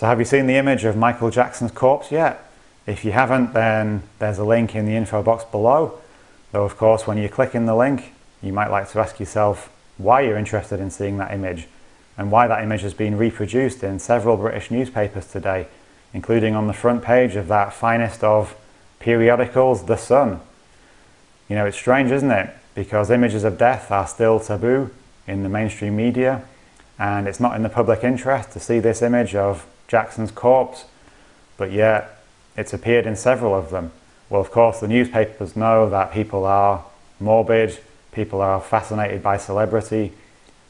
So have you seen the image of Michael Jackson's corpse yet? If you haven't, then there's a link in the info box below. Though of course when you click in the link, you might like to ask yourself why you're interested in seeing that image and why that image has been reproduced in several British newspapers today, including on the front page of that finest of periodicals, The Sun. You know, it's strange, isn't it? Because images of death are still taboo in the mainstream media, and it's not in the public interest to see this image of Jackson's corpse, but yet it's appeared in several of them. Well, of course, the newspapers know that people are morbid, people are fascinated by celebrity,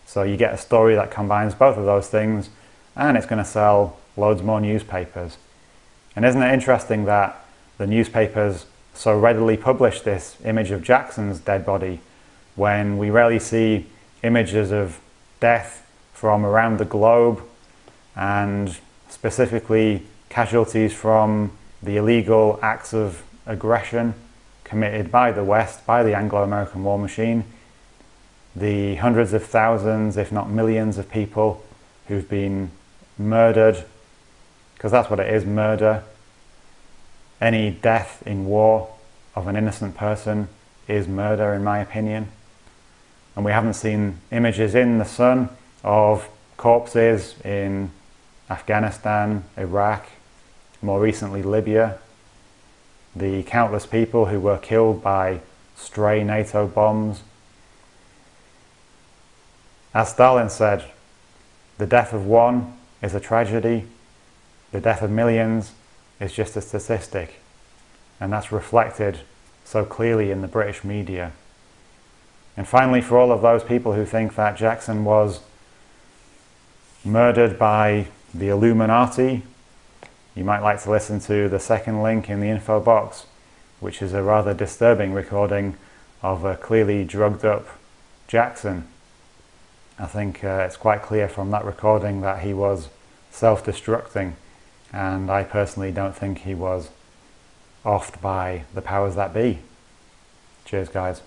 so you get a story that combines both of those things, and it's going to sell loads more newspapers. And isn't it interesting that the newspapers so readily publish this image of Jackson's dead body when we rarely see images of death from around the globe, and specifically casualties from the illegal acts of aggression committed by the West, by the Anglo-American war machine, the hundreds of thousands, if not millions of people who've been murdered, because that's what it is, murder. Any death in war of an innocent person is murder, in my opinion. And we haven't seen images in The Sun of corpses in Afghanistan, Iraq, more recently Libya, the countless people who were killed by stray NATO bombs. As Stalin said, the death of one is a tragedy, the death of millions is just a statistic, and that's reflected so clearly in the British media. And finally, for all of those people who think that Jackson was murdered by the Illuminati, you might like to listen to the second link in the info box, which is a rather disturbing recording of a clearly drugged up Jackson. I think it's quite clear from that recording that he was self-destructing, and I personally don't think he was offed by the powers that be. Cheers, guys.